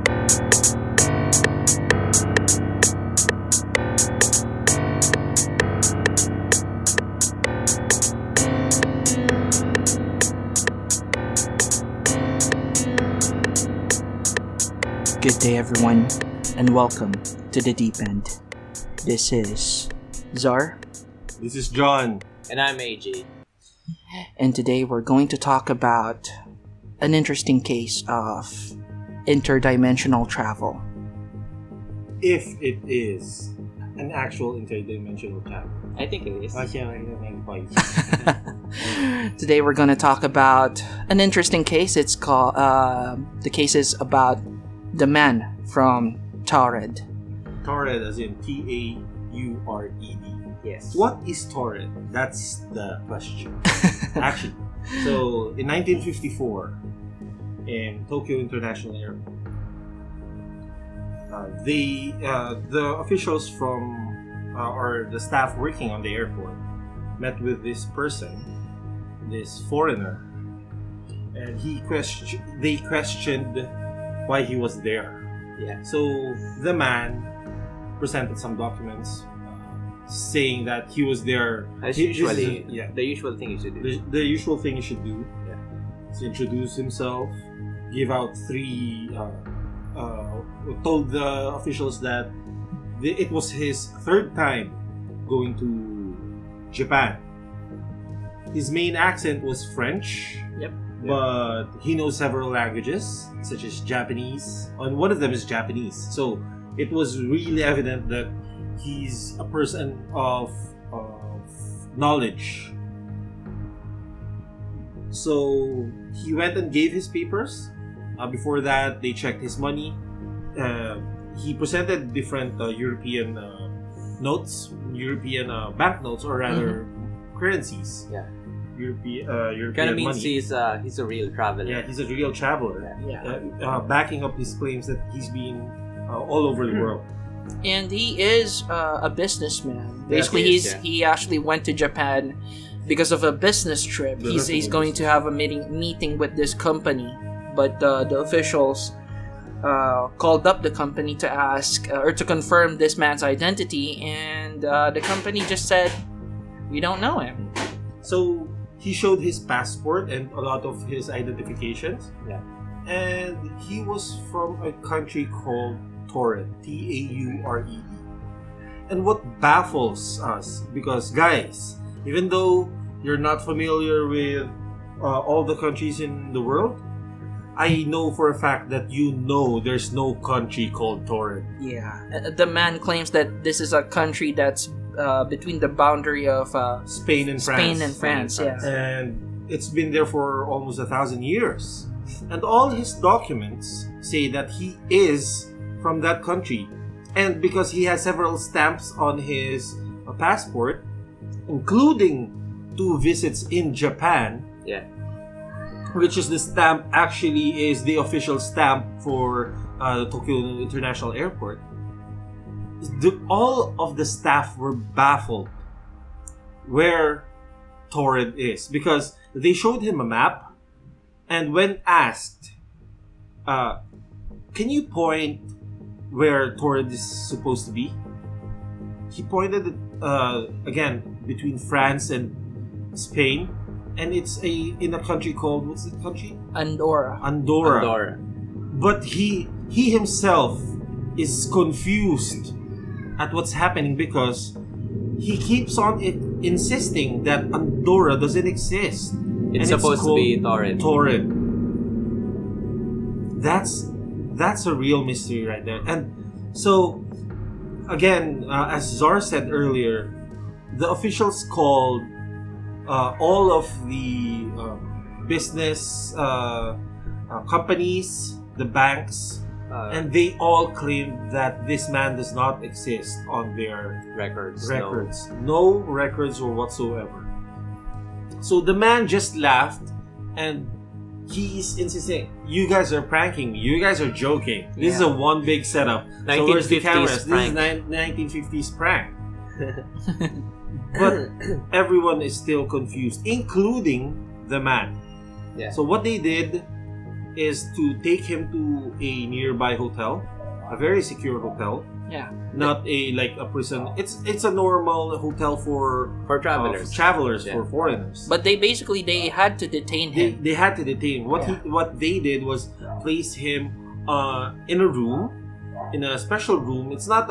Good day, everyone, and welcome to the Deep End. This is Zar, This is John. And I'm AJ. and today we're going to talk about an interesting case of interdimensional travel. If it is an actual interdimensional travel. I think it is. Today we're going to talk about an interesting case. It's called the case is about the man from Taured. Taured as in Taured. Yes. What is Taured? That's the question. Actually, so in 1954, in Tokyo International Airport, the officials from or the staff working on the airport met with this person, this foreigner, and they questioned why he was there. Yeah. So the man presented some documents saying that he was there. As the usual thing you should do. The usual thing you should do. Yeah. Is introduce himself, give out told the officials that it was his third time going to Japan. His main accent was French. Yep. But he knows several languages, such as Japanese, and one of them is Japanese. So it was really evident that he's a person of knowledge. So he went and gave his papers. Before that, they checked his money. He presented different European European banknotes, or rather currencies. Yeah. European Kind of means money. he's a real traveler. Yeah, he's a real traveler. Yeah. Backing up his claims that he's been all over the world. And he is a businessman. Yes, Basically, he is, he actually went to Japan because of a business trip. He's going to have a meeting with this company, but the officials called up the company to ask or to confirm this man's identity, and the company just said, "We don't know him." So he showed his passport and a lot of his identifications. Yeah. And he was from a country called Taured, Taured. And what baffles us, because guys, even though you're not familiar with all the countries in the world, I know for a fact that there's no country called Taured. Yeah. The man claims that this is a country that's between the boundary of Spain and France. Yeah. And it's been there for almost 1,000 years. And all his documents say that he is from that country. And because he has several stamps on his passport, including 2 visits in Japan, Yeah. which is the stamp, actually is the official stamp for the Tokyo International Airport. All of the staff were baffled where Taured is, because they showed him a map, and when asked, can you point where Taured is supposed to be? He pointed again between France and Spain, and it's in a country called, what's the country? Andorra. But he himself is confused at what's happening, because he keeps on insisting that Andorra doesn't exist. It's supposed to be Taured. That's a real mystery right there. And so, again, as Zar said earlier, the officials called all of the business companies, the banks, and they all claimed that this man does not exist on their records. No records or whatsoever. So the man just laughed, and he's insisting, "You guys are pranking me. You guys are joking. This is a one big setup. So where's the cameras? This is 1950s prank." But everyone is still confused, including the man. Yeah. So what they did, is to take him to a nearby hotel, a very secure hotel. Yeah. Not a prison. It's a normal hotel for travelers, for foreigners. But they had to detain him. They had to detain him. What they did was place him in a room, in a special room. It's not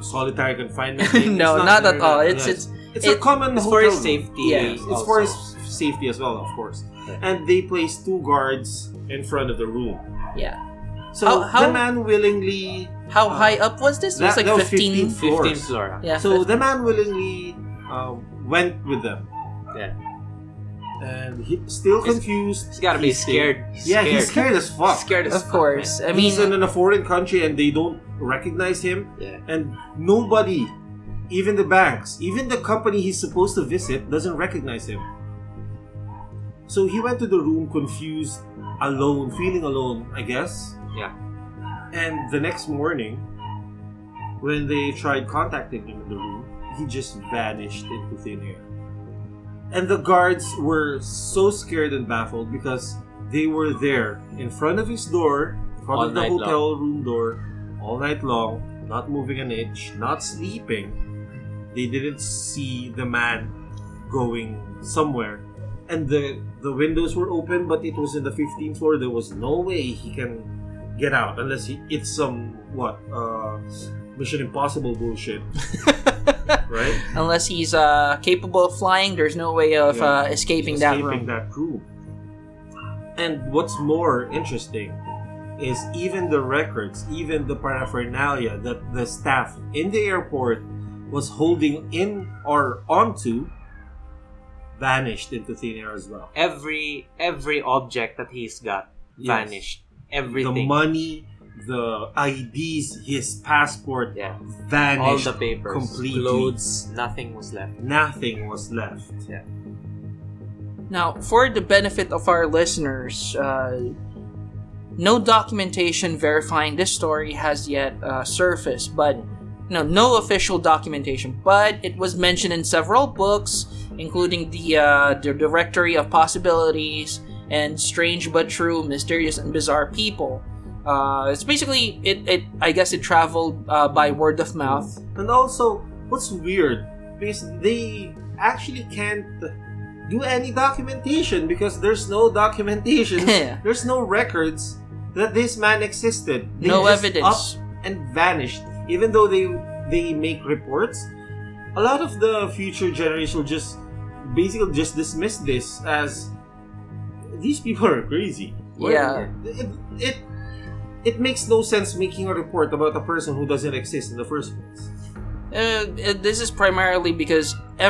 solitary confinement thing. No, not at all. It's a common it's hotel for his room. safety. Yeah. It's for his safety as well, of course. And they placed 2 guards in front of the room. Yeah. So the man willingly. How high up was this? It was like that was 15 floors. 15th floor. Yeah. So the man willingly went with them. Yeah. And he's still confused. He's gotta be scared. He's scared as fuck. Of course. I mean, he's in a foreign country and they don't recognize him. Yeah. And nobody, even the banks, even the company he's supposed to visit, doesn't recognize him. So he went to the room confused, alone, feeling alone, I guess. Yeah. And the next morning, when they tried contacting him in the room, he just vanished into thin air. And the guards were so scared and baffled because they were there in front of his door, in front of the hotel room door, all night long, not moving an inch, not sleeping. They didn't see the man going somewhere. And the windows were open, but it was in the 15th floor. There was no way he can get out unless it's some Mission Impossible bullshit. Right? Unless he's capable of flying, there's no way of escaping that room. And what's more interesting is even the records, even the paraphernalia that the staff in the airport was holding in or onto vanished into thin air as well. Every object that he's got vanished. Everything. The money, the IDs, his passport vanished. All the papers, completely. clothes, nothing was left. Nothing was left. Yeah. Now, for the benefit of our listeners, no documentation verifying this story has yet surfaced, but no official documentation. But it was mentioned in several books, including the Directory of Possibilities and Strange But True, Mysterious and Bizarre People. It's basically I guess it traveled by word of mouth. And also, what's weird, because they actually can't do any documentation because there's no documentation. There's no records that this man existed. They no just evidence. Up and vanished. Even though they make reports, a lot of the future generation will just basically just dismiss this as these people are crazy. Yeah. It makes no sense making a report about a person who doesn't exist in the first place. This is primarily because all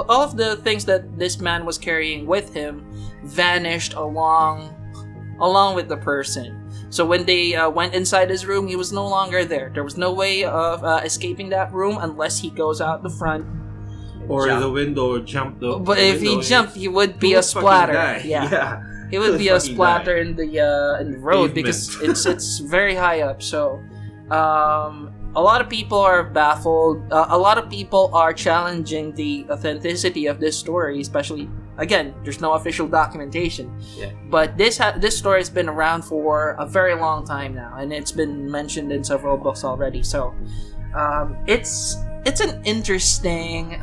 of the things that this man was carrying with him vanished along with the person. So when they went inside his room, he was no longer there. There was no way of escaping that room unless he goes out the front. Or the window, or jump the But the if he window, jumped, he would be a splatter. Yeah. He would be a Fucking splatter in the road Pavement. because it's very high up. So a lot of people are baffled. A lot of people are challenging the authenticity of this story, especially, again, there's no official documentation. Yeah. But this story has been around for a very long time now, and it's been mentioned in several books already. So it's an interesting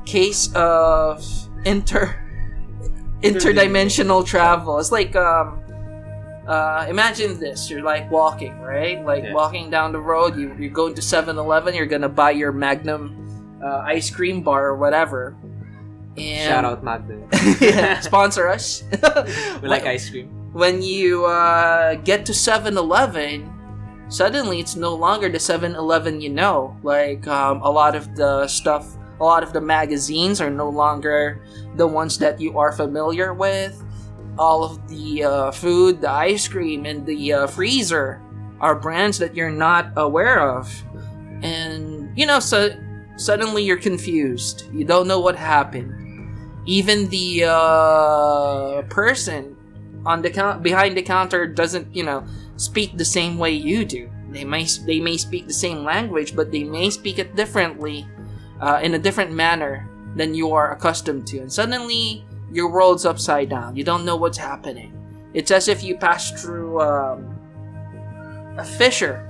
case of interdimensional travel. It's like imagine this: you're like walking, right? Walking down the road. You're going to 7-Eleven. You're gonna buy your Magnum ice cream bar or whatever. And Shout out Magnum. sponsor us. We like ice cream. When you get to 7-Eleven, suddenly it's no longer the 7-Eleven you know. Like a lot of the magazines are no longer the ones that you are familiar with. All of the food, the ice cream, and the freezer are brands that you're not aware of. And, so suddenly you're confused. You don't know what happened. Even the person on the behind the counter doesn't, speak the same way you do. They may speak the same language, but they may speak it differently, in a different manner than you are accustomed to. And suddenly, your world's upside down. You don't know what's happening. It's as if you pass through a fissure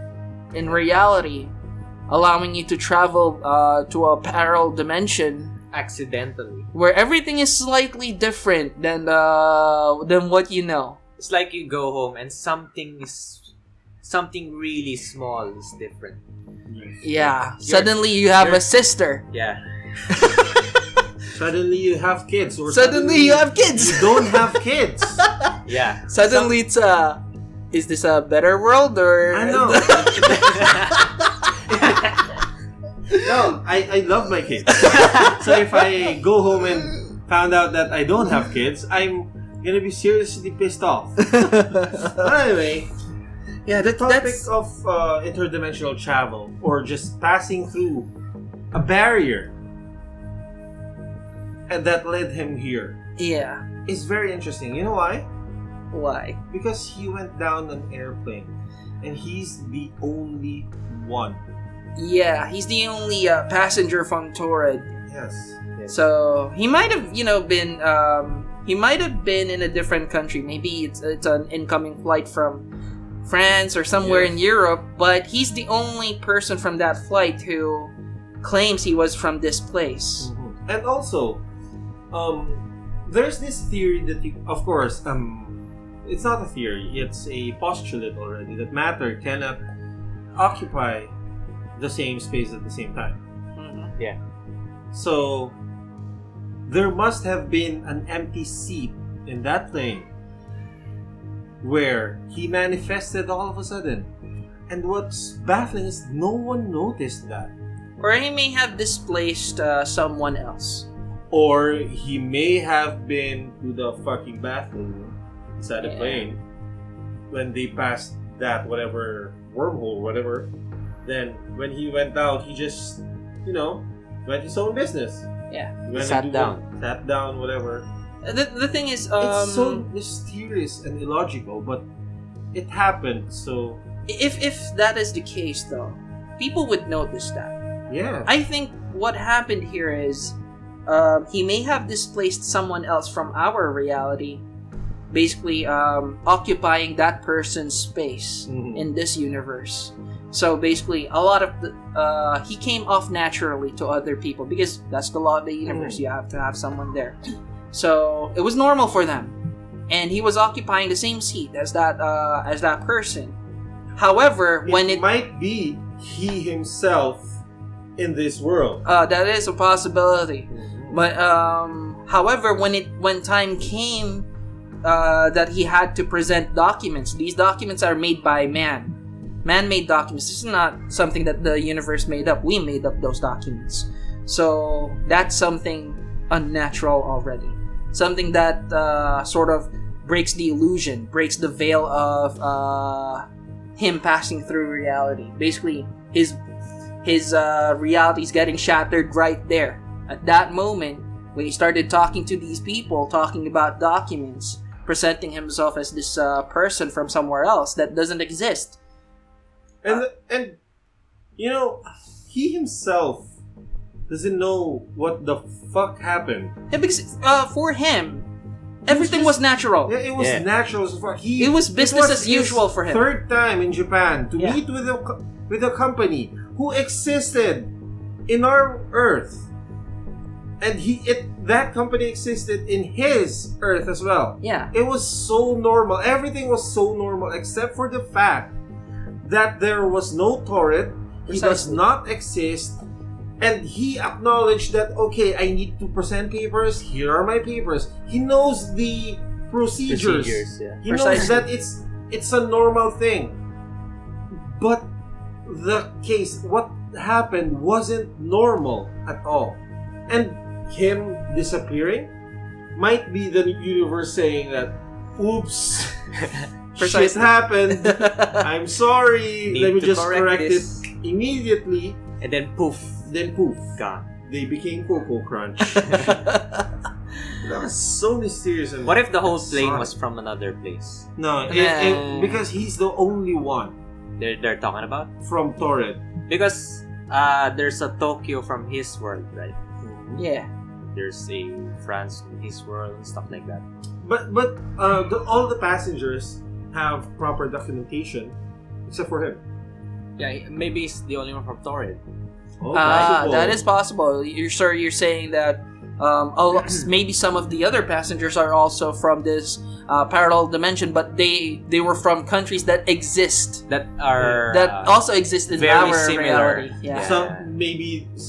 in reality, allowing you to travel to a parallel dimension Accidentally. where everything is slightly different than what you know. It's like you go home and something really small is different. Yeah. Suddenly you have a sister. Yeah. Suddenly you have kids, or Suddenly you have kids. You don't have kids. Yeah. Suddenly it's is this a better world or? I know. No, I love my kids. So if I go home and found out that I don't have kids, I'm gonna be seriously pissed off. But anyway, Yeah, the topic that's of interdimensional travel, or just passing through a barrier and that led him here, yeah. is very interesting. You know why? Why? Because he went down an airplane, and he's the only one. Yeah, he's the only passenger from Taured. Yes. So he might have, been he might have been in a different country. Maybe it's an incoming flight from France or somewhere in Europe, but he's the only person from that flight who claims he was from this place. Mm-hmm. And also, there's this theory that of course, it's not a theory, it's a postulate already, that matter cannot occupy the same space at the same time. Mm-hmm. Yeah. So, there must have been an empty seat in that plane where he manifested all of a sudden. And what's baffling is no one noticed that. Or he may have displaced someone else. Or he may have been to the fucking bathroom inside the plane when they passed that whatever wormhole, whatever. Then when he went out, he just, went his own business. Yeah. Sat down, whatever. The thing is, it's so mysterious and illogical, but it happened. So if that is the case, though, people would notice that. yeah, I think what happened here is he may have displaced someone else from our reality, basically occupying that person's space in this universe. So basically, a lot of he came off naturally to other people because that's the law of the universe. You have to have someone there. So it was normal for them, and he was occupying the same seat as that person. However, when it might be he himself in this world, that is a possibility. But however, when time came that he had to present documents, these documents are made by man-made documents. This is not something that the universe made up. We made up those documents. So that's something unnatural already. Something that sort of breaks the illusion, breaks the veil of him passing through reality. Basically, his reality is getting shattered right there. At that moment, when he started talking to these people, talking about documents, presenting himself as this person from somewhere else that doesn't exist. And he himself doesn't know what the fuck happened. Yeah, because for him, everything was natural. Yeah, it was natural as fuck. It was business as usual for him. Third time in Japan to meet with a company who existed in our Earth, and that company existed in his Earth as well. Yeah, it was so normal. Everything was so normal except for the fact that there was no Taured. He does not exist. And he acknowledged that, okay, I need to present papers. Here are my papers. He knows the procedures. He knows that it's a normal thing. But what happened wasn't normal at all. And him disappearing might be the universe saying that, oops, shit happened. I'm sorry. Let me just correct it immediately. And then poof. Gone. They became Cocoa Crunch. That was so mysterious. And what if the whole plane was from another place? No, because he's the only one. They're talking about? From Taured. Because there's a Tokyo from his world, right? Yeah. there's a France in his world and stuff like that. But all the passengers have proper documentation, except for him. Yeah, maybe he's the only one from Taured. Oh, possible. That is possible. You're saying that maybe some of the other passengers are also from this parallel dimension, but they were from countries that exist, That also exist in very our similar. reality. Yeah.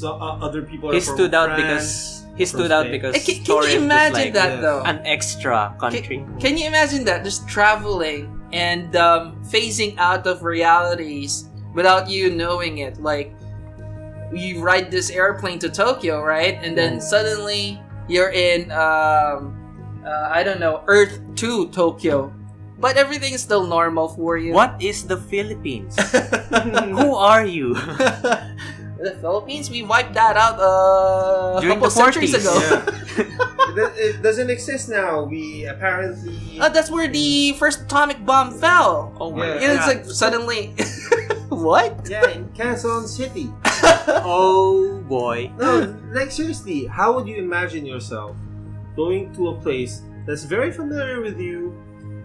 Other people are He from stood out France, because Can Taured you is imagine like that though? an extra country. Can you imagine that, just traveling and phasing out of realities without you knowing it? Like, you ride this airplane to Tokyo, right? And then suddenly you're in I don't know, Earth to Tokyo, but everything is still normal for you. What is the Philippines? Who are you? The Philippines, we wiped that out a During couple the centuries 40s. ago. It doesn't exist now. We apparently. That's where the first atomic bomb fell. Oh my Yeah. It's like suddenly, what? Yeah, in Quezon City. Oh boy. No, like seriously, how would you imagine yourself going to a place that's very familiar with you?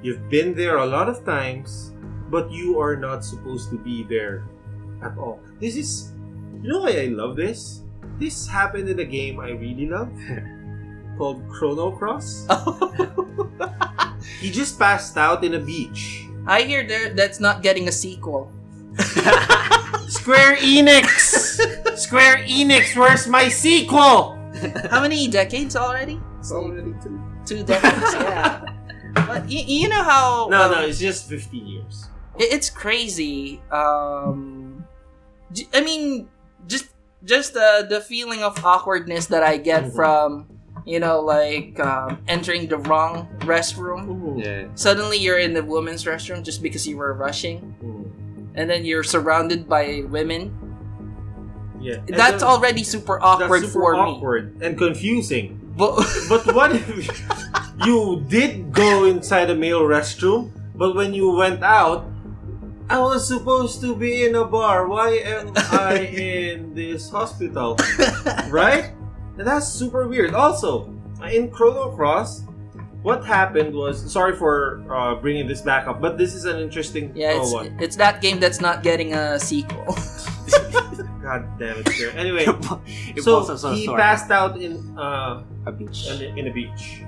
You've been there a lot of times, but you are not supposed to be there at all. This is, you know why I love this? This happened in a game I really love called Chrono Cross. He just passed out in a beach. I hear that's not getting a sequel. Square Enix! Square Enix, where's my sequel? How many decades already? It's already 2. 2 decades, yeah. But you know how... No, it's just 15 years. It's crazy. I mean, just the feeling of awkwardness that I get from, entering the wrong restroom. Yeah. Suddenly you're in the women's restroom just because you were rushing. And then you're surrounded by women. Yeah. That's already super awkward That's super for awkward and confusing. me. But what if you did go inside a male restroom, but when you went out, I was supposed to be in a bar. Why am I in this hospital? Right? And that's super weird. Also, in Chrono Cross, what happened was, sorry for bringing this back up, but this is an interesting one. It's that game that's not getting a sequel. God damn it, sir. Anyway, he sorry. passed out in A beach. in a beach.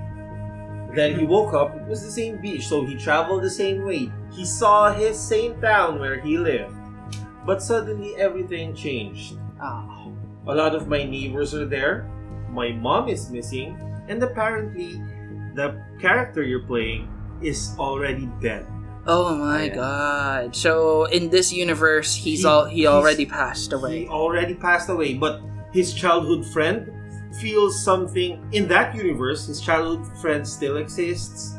Then he woke up. It was the same beach, so he traveled the same way. He saw his same town where he lived, but suddenly everything changed. Oh. A lot of my neighbors are there. My mom is missing, and apparently, the character you're playing is already dead. Oh my god. So in this universe he already passed away. He already passed away, but his childhood friend feels something in that universe. His childhood friend still exists,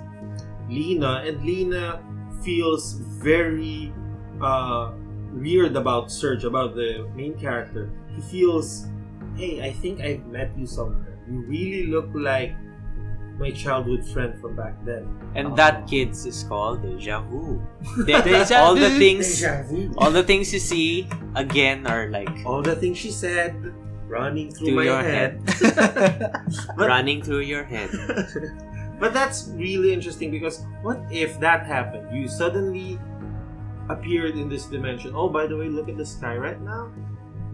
Lena, and Lena feels very weird about Serge, about the main character. He feels, hey, I think I've met you somewhere. You really look like my childhood friend from back then. And that kid's is called Deja Vu. Deja all the vu. things Deja vu. all the things you see again are like All the things she said running through To my your head. running through your head. But that's really interesting because what if that happened? You suddenly appeared in this dimension. Oh, by the way, look at the sky right now.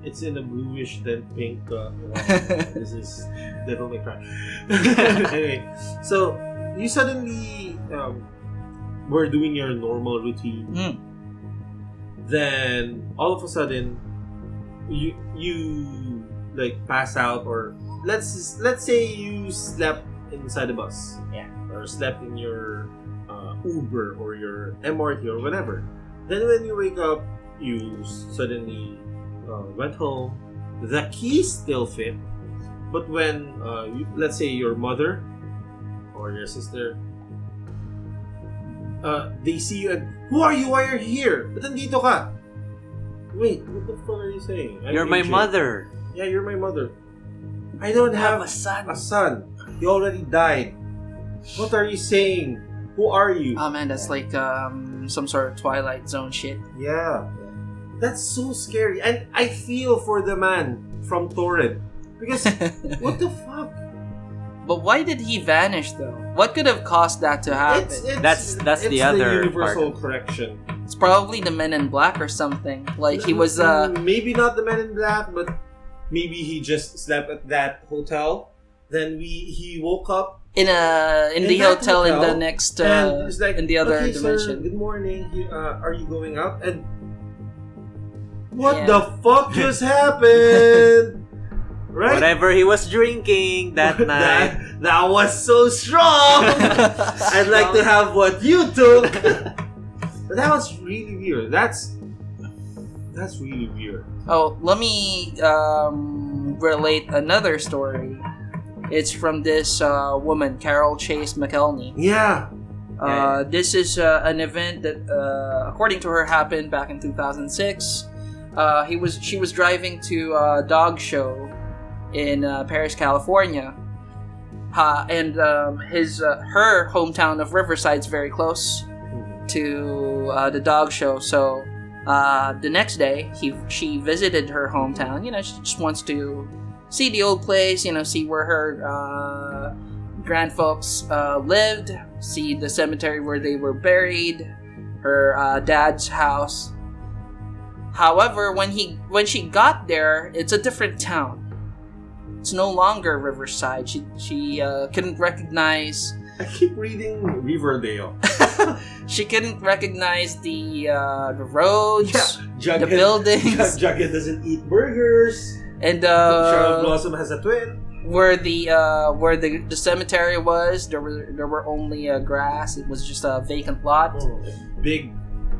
It's in a bluish then pink. This is Devil May Cry. Anyway, so you suddenly were doing your normal routine. Then all of a sudden, you like pass out, or let's say you slept inside a bus, or slept in your Uber or your MRT or whatever. Then when you wake up, you suddenly went home. The keys still fit, but when let's say your mother or your sister, they see you and, who are you? Why are you here? Ba't nandito ka? Wait, what the fuck are you saying? You're my mother. Yeah, you're my mother. I don't have a son. A son. You already died. What are you saying? Who are you? Oh man, that's like some sort of Twilight Zone shit. Yeah. That's so scary. And I feel for the man from Taured. Because, what the fuck? But why did he vanish though? What could have caused that to happen? That's the other universal part. correction. It's probably the Men in Black or something. Like he was maybe not the Men in Black, but maybe he just slept at that hotel. Then he woke up in the hotel in the next and it's like, in the other okay, dimension. Sir, good morning. Are you going out? And what Yeah. the fuck just happened? Right? Whatever he was drinking that night. That was so strong. I'd like to have what you took. But that was really weird. That's really weird. Oh, let me relate another story. It's from this woman, Carol Chase McElney. Yeah. This is an event that, according to her, happened back in 2006. She was driving to a dog show in Paris, California, and her hometown of Riverside's very close to the dog show. So the next day, she visited her hometown. You know, she just wants to see the old place. You know, see where her grandfolks lived, see the cemetery where they were buried, her dad's house. However, when she got there, it's a different town. It's no longer Riverside. She couldn't recognize. I keep reading Riverdale. She couldn't recognize the roads, Jughead, the buildings, Jughead doesn't eat burgers. and Charlotte Blossom has a twin. where the cemetery was. There were only grass. It was just a vacant lot. Big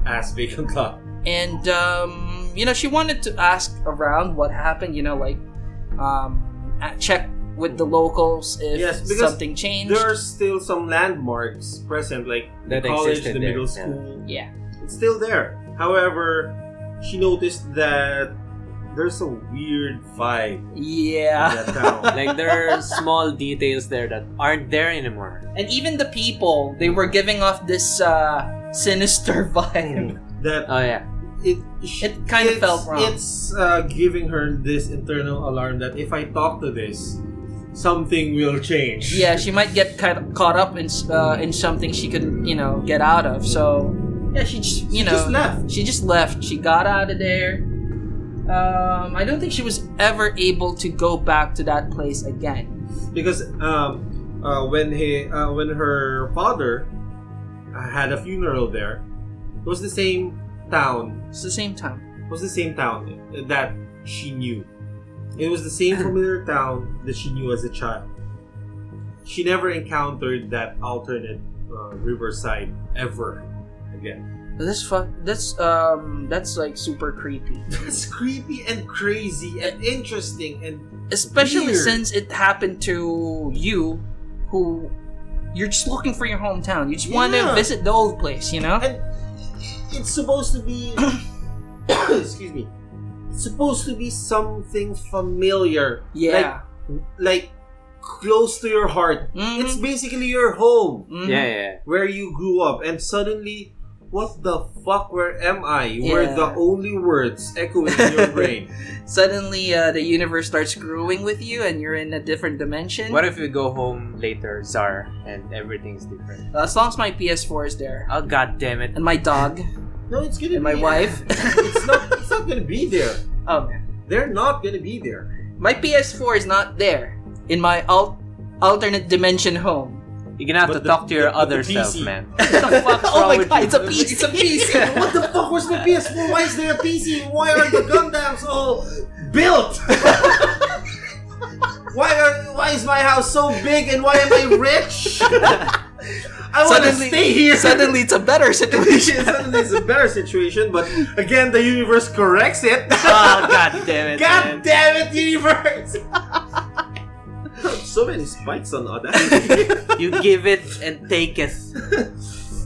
ass vacant lot. And she wanted to ask around what happened. Check with the locals if Because something changed. There are still some landmarks present, like the That college, existed the there, middle yeah. school. Yeah. It's still there. However, she noticed that there's a weird vibe Yeah. in that town. Like there are small details there that aren't there anymore. And even the people, they were giving off this sinister vibe. That Oh yeah. It kind of felt wrong. It's giving her this internal alarm that if I talk to this, something will change. Yeah, she might get caught up in something she couldn't, get out of. So, yeah, she just left. She just left. She got out of there. I don't think she was ever able to go back to that place again. Because when her father had a funeral there, it was the same town. It's the same time. It was the same town that she knew. It was the same familiar town that she knew as a child. She never encountered that alternate Riverside ever again. That's like super creepy. That's creepy and crazy and interesting and Especially weird. since it happened to you, who you're just looking for your hometown. You just want to Yeah. visit the old place, And it's supposed to be excuse me. It's supposed to be something familiar. Yeah. Like close to your heart. Mhm. It's basically your home. Mhm. Yeah. Where you grew up, and suddenly, what the fuck? Where am I? Were Yeah. the only words echoing in your brain? Suddenly, the universe starts screwing with you, and you're in a different dimension. What if we go home later, Czar, and everything's different? As long as my PS4 is there, Oh god damn it. and my dog, No, it's gonna and be my wife. It's not gonna be there. Oh, They're not gonna be there. my PS4 is not there in my alternate dimension home. You're gonna have But to talk to your but other the self, PC. man. What the fuck's Oh wrong my with god, you? it's a PC. It's a PC. What the fuck was the PS4? Why is there a PC? Why are the Gundams all built? Why is my house so big and why am I rich? I want to stay here. Suddenly, it's a better situation. Suddenly it's a better situation, but again, the universe corrects it. Oh god damn it. God man. damn it, universe! So many spikes on that. You give it and take it.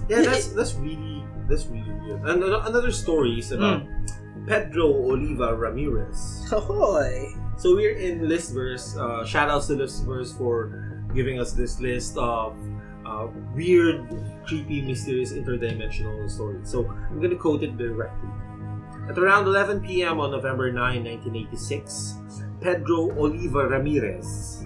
Yeah, that's really weird. And another story is about Pedro Oliva Ramirez. Ahoy. So we're in Listverse. Shout outs to Listverse for giving us this list of weird, creepy, mysterious, interdimensional stories. So I'm gonna quote it directly. At around 11 p.m. on November 9, 1986, Pedro Oliva Ramirez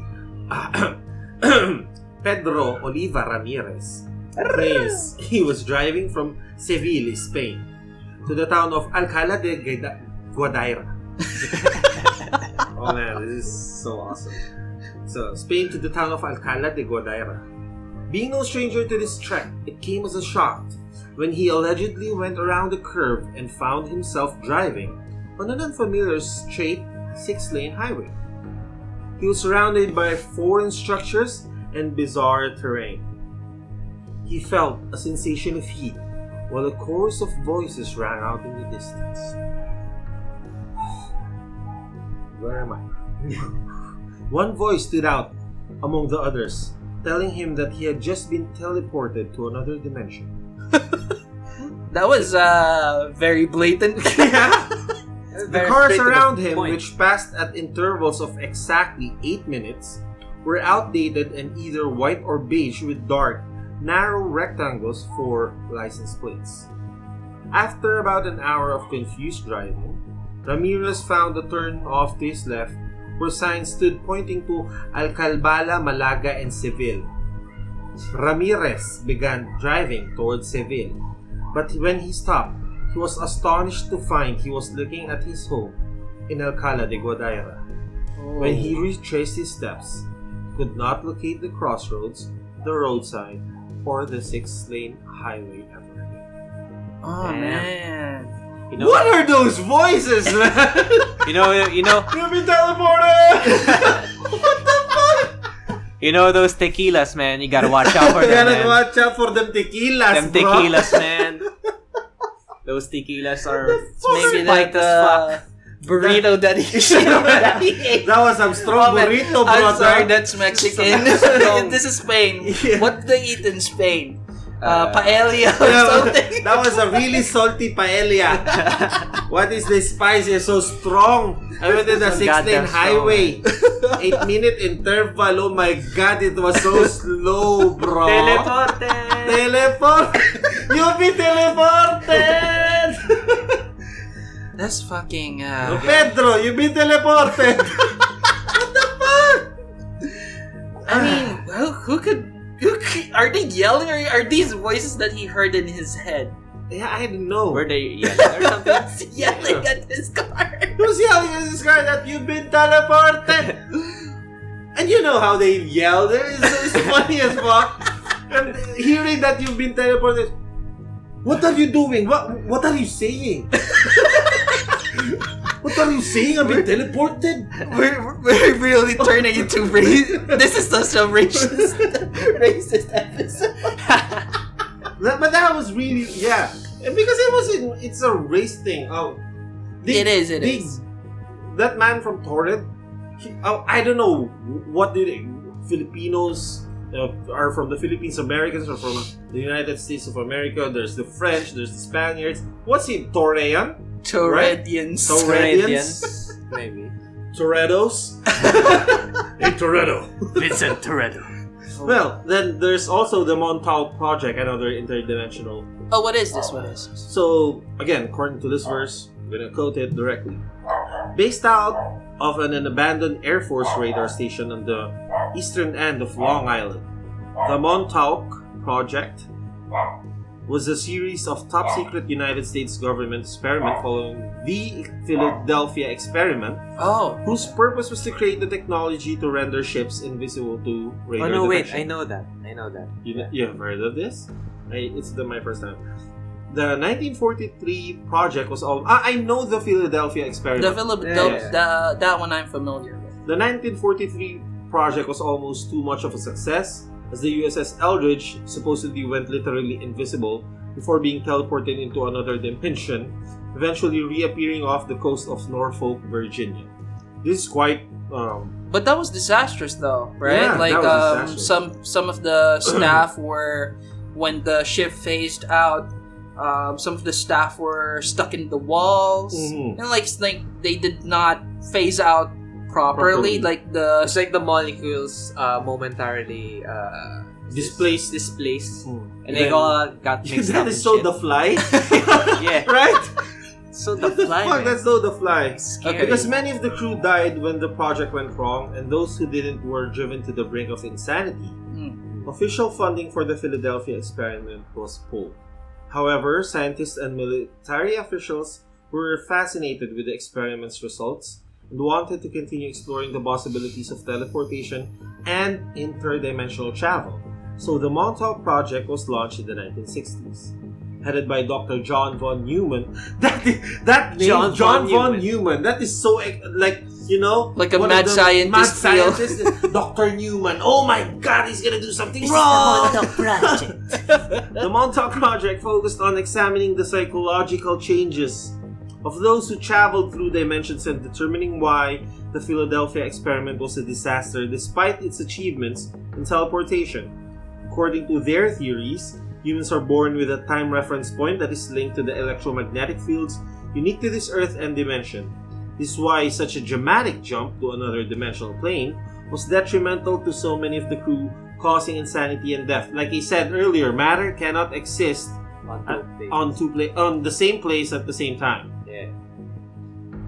Pedro Oliva Ramirez claims he was driving from Seville, Spain, to the town of Alcalá de Guadaira. Oh man, this is so awesome. So, Spain to the town of Alcalá de Guadaira. Being no stranger to this trek, it came as a shock when he allegedly went around a curve and found himself driving on an unfamiliar straight 6-lane highway. He was surrounded by foreign structures and bizarre terrain. He felt a sensation of heat while a chorus of voices rang out in the distance. Where am I? One voice stood out among the others, telling him that he had just been teleported to another dimension. That was very blatant. Yeah. The cars around him, point. which passed at intervals of exactly 8 minutes, were outdated and either white or beige with dark, narrow rectangles for license plates. After about an hour of confused driving, Ramirez found a turn off to his left where signs stood pointing to Alcalbala, Malaga, and Seville. Ramirez began driving towards Seville, but when he stopped, he was astonished to find he was looking at his home in Alcalá de Guadaira. When he retraced his steps, he could not locate the crossroads, the roadside, or the 6-lane highway ever again. Oh man. You know, What are those voices, man? you know, You've been teleported! What the fuck? you know those tequilas, man. You gotta watch out for You them, gotta man. watch out for them tequilas, Them bro. tequilas, man. Those tequilas are Maybe spiked that as fuck. burrito that he ate. That was some strong burrito, brother. I'm sorry, that's Mexican. Strong. This is Spain. Yeah. What do they eat in Spain? Paella or Yeah, something? that was a really salty paella. What is the spice is so strong? I went in the So 6-lane goddamn highway. 8-minute interval. Oh my god, it was so slow, bro. Teleporte! Teleport! You'll be teleported! That's fucking. Pedro, you've been teleported! What the fuck? I mean, who could? Are they yelling or are these voices that he heard in his head? Yeah, I don't know. Were they yelling or something? That's yelling at his car. Who's yelling at this guy that you've been teleported? And you know how they yell. It's funny as fuck. And hearing that you've been teleported. What are you doing? What are you saying? What are you saying? I've been teleported? We're really turning into this is such a racist episode. But that was really, yeah. And because it's a race thing. It is. That man from Taured, I don't know what Filipinos are from the Philippines, Americans are from the United States of America. There's the French, there's the Spaniards. What's he? Taurean? Tauredians. Tauredians? Maybe. Torettos? Hey, Toretto. Vincent Toretto. Well, then there's also the Montauk Project, another interdimensional. Oh, what is this? What is this? So, again, according to this verse, I'm going to quote it directly. Based out of an abandoned Air Force radar station on the eastern end of Long Island, the Montauk Project was a series of top-secret United States government experiments following the Philadelphia experiment, Oh, whose purpose was to create the technology to render ships invisible to radar Oh no, wait, detection. I know that. You have heard of this? It's my first time. The 1943 project was all. I know the Philadelphia experiment. that one I'm familiar with. The 1943 project was almost too much of a success, as the USS Eldridge supposedly went literally invisible before being teleported into another dimension, eventually reappearing off the coast of Norfolk, Virginia. This is quite. But that was disastrous, though, right? Yeah, like that was disastrous. some of the staff were, when the ship phased out, some of the staff were stuck in the walls, Mhm. and like they did not phase out properly. Like It's like the molecules momentarily Displaced. displaced, Hmm. and they all got mixed up. That is and so shit. The Fly, Yeah. right? So the What the fly, fuck? man. That's the fly. Scary. Because many of the crew died when the project went wrong, and those who didn't were driven to the brink of insanity. Official funding for the Philadelphia experiment was pulled. However, scientists and military officials were fascinated with the experiment's results and wanted to continue exploring the possibilities of teleportation and interdimensional travel. So the Montauk Project was launched in the 1960s. Headed by Dr. John von Neumann. That name, John von Neumann. That is so like, you know, Like a one mad of the scientist feel. Mad scientist, Dr. Neumann. Oh my God, he's gonna do something This wrong. is the Montauk Project. The Montauk Project focused on examining the psychological changes of those who traveled through dimensions and determining why the Philadelphia experiment was a disaster despite its achievements in teleportation. According to their theories, humans are born with a time reference point that is linked to the electromagnetic fields unique to this Earth and dimension. This is why such a dramatic jump to another dimensional plane was detrimental to so many of the crew, causing insanity and death. Like I said earlier, matter cannot exist on the same place at the same time. Yeah.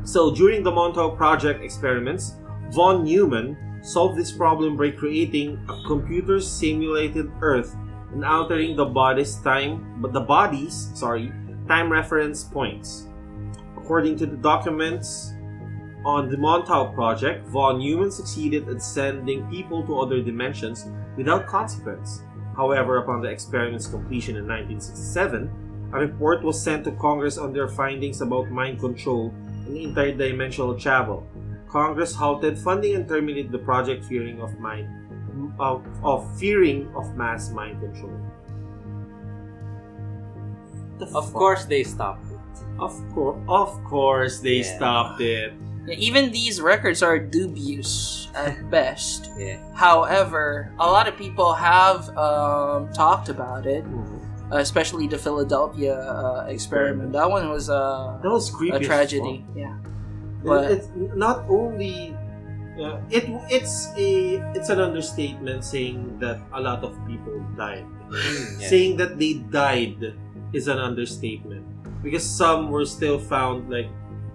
So during the Montauk Project experiments, von Neumann solved this problem by creating a computer-simulated Earth and altering the body's time reference points. According to the documents on the Montauk Project, von Neumann succeeded in sending people to other dimensions without consequence. However, upon the experiment's completion in 1967, a report was sent to Congress on their findings about mind control and interdimensional travel. Congress halted funding and terminated the project, fearing of mass mind control. Of course, they stopped it. Of course, they stopped it. Even these records are dubious at best. Yeah. However, a lot of people have talked about it, especially the Philadelphia experiment. That one was That was creepy. a tragedy. As fuck. Yeah, but It's not only. It's an understatement saying that a lot of people died. Yeah. Saying that they died is an understatement because some were still found like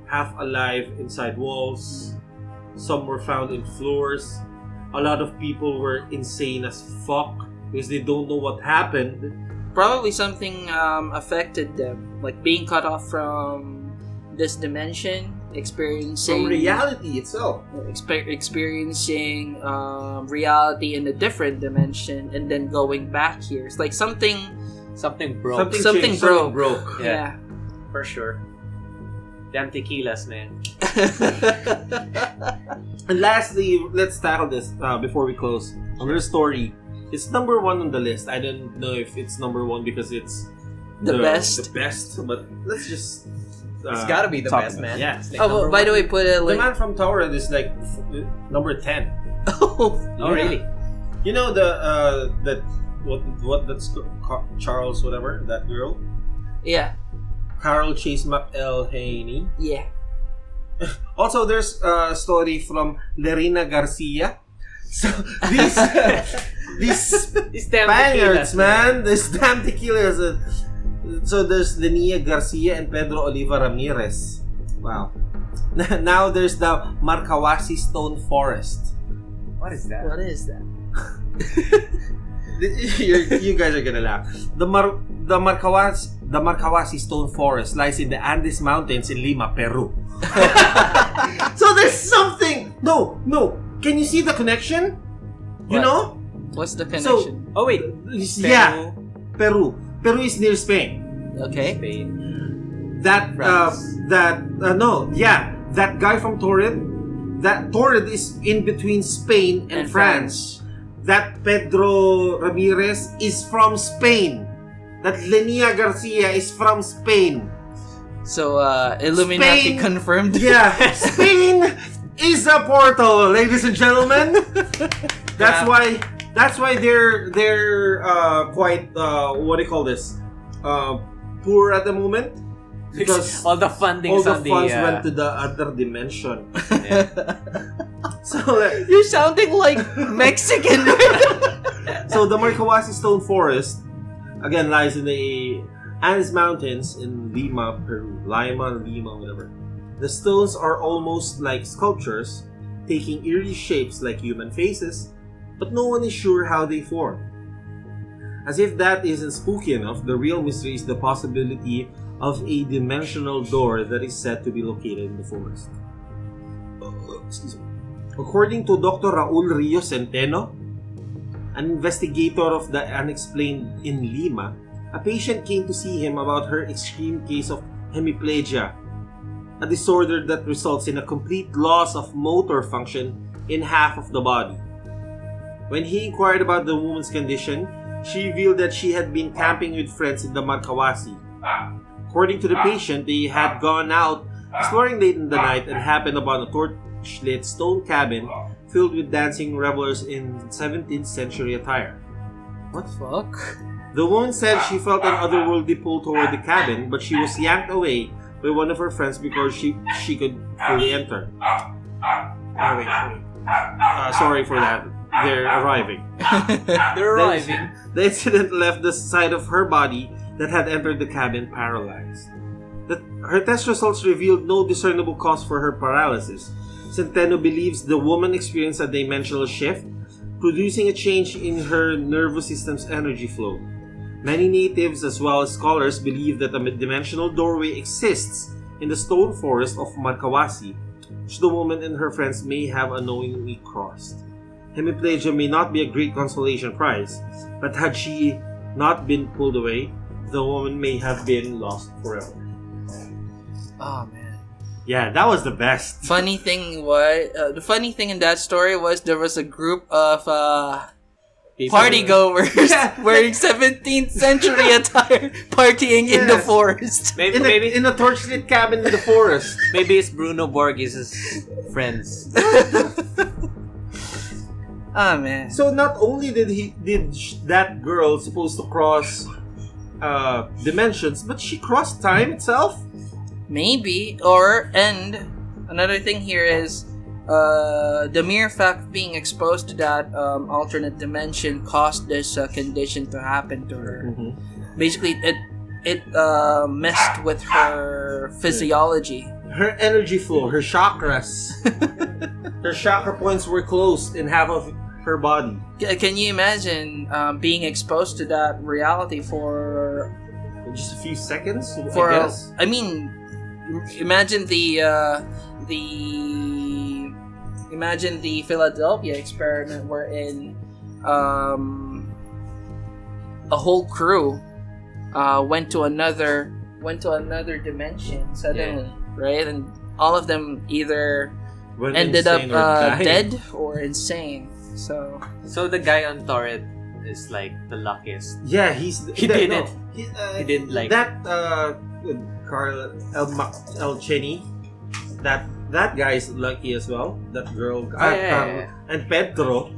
half alive inside walls. Some were found in floors. A lot of people were insane as fuck because they don't know what happened. probably something affected them, like being cut off from this dimension, experiencing From reality itself. experiencing reality in a different dimension, and then going back here. It's like something broke. Something changed, broke. Yeah. For sure. Damn tequilas, man. And lastly, let's tackle this before we close. Another story. It's number one on the list. I don't know if it's number one because it's The best. The best, but let's just. It's gotta be the talk best, about it. man. Yeah. It's like Oh, well, number by the one. way, put a The link. man from Taured is like number 10. Oh, Oh, really? You know that what that's Charles whatever that girl, yeah, Carol Chase McElhaney. yeah. Also, there's a story from Lerina Garcia. So these These damn Spaniards, tequilas, man, this damn tequilas. So there's Lenia Garcia and Pedro Oliva Ramirez. Wow. Now there's the Marcahuasi Stone Forest. What is that? What is that? You guys are gonna laugh. The Marcahuasi Stone Forest lies in the Andes Mountains in Lima, Peru. So there's something. No. Can you see the connection? You What? know? What's the connection? Oh, wait. Yeah, Peru. Peru is near Spain. Okay. Spain. That France. that guy from Taured. That Taured is in between Spain and France. That Pedro Ramirez is from Spain. That Lenia Garcia is from Spain. So, Illuminati Spain. confirmed. Yeah, Spain is a portal, ladies and gentlemen. That's why they're quite what do you call this? Poor at the moment because all the funding all the on funds the went to the other dimension. yeah. So You're sounding like Mexican. so the Marcahuasi Stone Forest again lies in the Andes Mountains in Lima, Peru. Lima, whatever. The stones are almost like sculptures, taking eerie shapes like human faces, but no one is sure how they form. As if that isn't spooky enough, the real mystery is the possibility of a dimensional door that is said to be located in the forest. Excuse me. According to Dr. Raul Rio Centeno, an investigator of the unexplained in Lima, a patient came to see him about her extreme case of hemiplegia, a disorder that results in a complete loss of motor function in half of the body. When he inquired about the woman's condition, she revealed that she had been camping with friends in the Marcahuasi. According to the patient, they had gone out exploring late in the night and happened upon a torch-lit stone cabin filled with dancing revelers in 17th century attire. What the fuck? The woman said she felt an otherworldly pull toward the cabin, but she was yanked away by one of her friends because she could fully enter. Oh, wait. Sorry for that. They're arriving. They're arriving. The incident left the side of her body that had entered the cabin paralyzed. Her test results revealed no discernible cause for her paralysis. Centeno believes the woman experienced a dimensional shift, producing a change in her nervous system's energy flow. Many natives as well as scholars believe that a dimensional doorway exists in the stone forest of Marcahuasi, which the woman and her friends may have unknowingly crossed. Hemiplegia may not be a great consolation prize, but had she not been pulled away, the woman may have been lost forever. Oh man. Yeah, that was the best. The funny thing in that story was there was a group of party goers wearing 17th century attire partying in the forest. Maybe in a torchlit cabin in the forest. Maybe it's Bruno Borges' friends. Oh man. So not only did that girl supposed to cross dimensions, but she crossed time itself? Maybe. And another thing here is the mere fact of being exposed to that alternate dimension caused this condition to happen to her. Mm-hmm. Basically, it messed with her physiology. Her energy flow, her chakras. Her chakra points were closed in half of her body. Can you imagine being exposed to that reality for just a few seconds? I guess. Imagine the Philadelphia experiment wherein a whole crew went to another dimension suddenly, right? And all of them either ended up dead or insane. So the guy on Taured is like the luckiest. Yeah, he didn't like that. Carl El Cheney. That guy is lucky as well. That girl. And Pedro.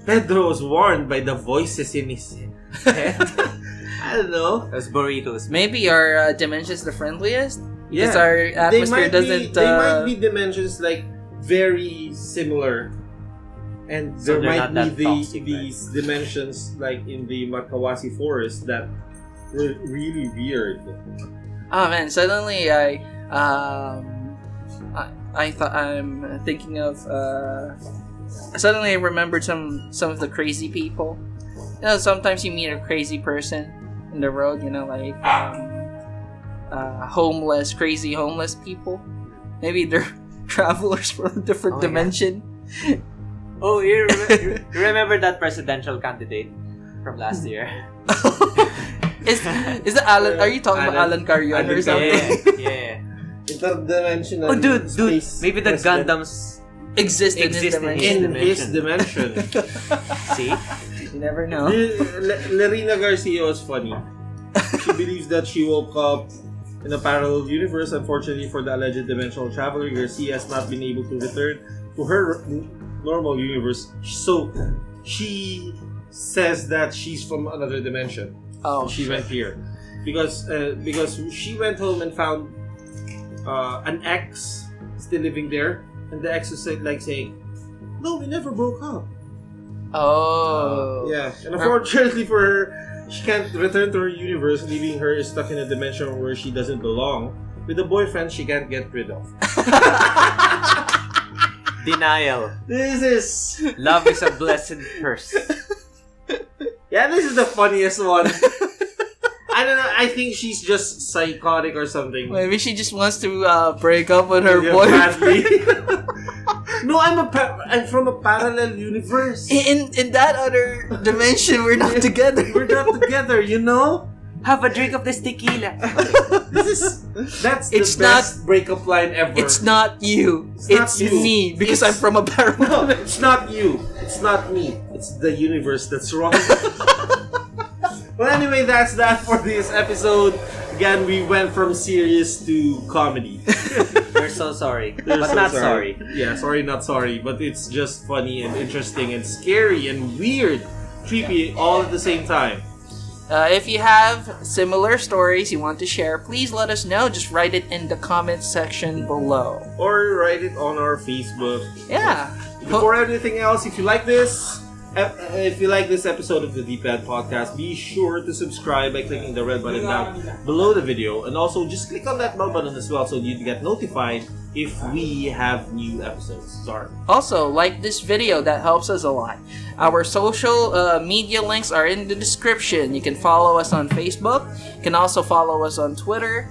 Pedro was warned by the voices in his head. I don't know. Those burritos. Maybe our dimension's the friendliest. Yeah. Because our atmosphere doesn't. They might be dimensions like very similar. And So there might be toxic, these dimensions like in the Marcahuasi forest that were really weird. Oh man! Suddenly, I'm thinking of. Suddenly, I remembered some of the crazy people. You know, sometimes you meet a crazy person in the road. You know, like crazy homeless people. Maybe they're travelers from a different dimension. Yeah. Oh, you remember that presidential candidate from last year? Is that Alan? Are you talking about Alan Carion or something? Yeah. Interdimensional. Oh, dude, maybe the president. Gundams Exist in his dimension. In his dimension. See? You never know. Lerina Garcia was funny. She believes that she woke up in a parallel universe. Unfortunately for the alleged dimensional traveler, Garcia has not been able to return to her normal universe. So she says that she's from another dimension. Oh, she went here because she went home and found an ex still living there, and the ex was saying, "No, we never broke up." Oh, yeah. And unfortunately for her, she can't return to her universe, leaving her stuck in a dimension where she doesn't belong with a boyfriend she can't get rid of. Denial. This is... Love is a blessed curse. Yeah, this is the funniest one. I don't know, I think she's just psychotic or something. Maybe she just wants to break up with her Yeah, boyfriend. badly. No, I'm from a parallel universe. In that other dimension, we're not together. We're not together, you know? Have a drink of this tequila. That's It's the best breakup line ever. It's not you. It's It's, not you. me because It's- I'm from a parallel. No, it's not you. It's not me. It's the universe that's wrong. Well, anyway, that's that for this episode. Again, we went from serious to comedy. We're so sorry. We're but so not sorry. Yeah, sorry, not sorry. But it's just funny and interesting and scary and weird, creepy all at the same time. If you have similar stories you want to share, please let us know. Just write it in the comments section below. Or write it on our Facebook. Yeah. Before anything else, if you like this episode of the Deep End Podcast, be sure to subscribe by clicking the red button down below the video, and also just click on that bell button as well so you get notified if we have new episodes. Sorry. Also, like this video, that helps us a lot. Our social media links are in the description. You can follow us on Facebook. You can also follow us on Twitter.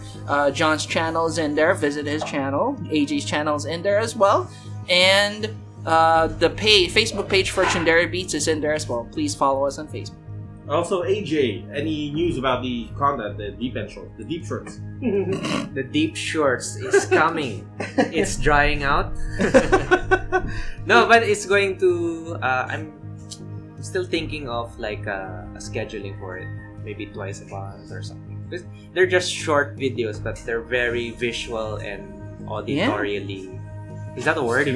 John's channel is in there. Visit his channel. AJ's channel is in there as well. And the Facebook page for Chindere Beats is in there as well. Please follow us on Facebook. Also, AJ, any news about the content, the deep end short, the deep shorts? The deep shorts is coming. It's drying out. No, but it's going to. I'm still thinking of like a scheduling for it, maybe twice a month or something. Because they're just short videos, but they're very visual and auditorially. Is that a word?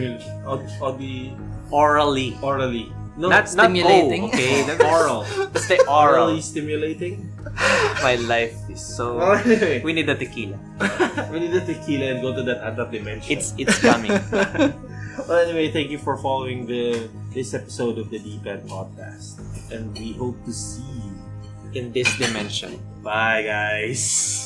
Orally. Orally. No, Not stimulating. Not okay. That's oral. It's the oral. Orally stimulating. My life is so. Well, anyway, We need a tequila. we need the tequila and go to that other dimension. It's coming. Well, anyway, thank you for following this episode of the Deep End Podcast, and we hope to see you In this dimension. Bye, guys.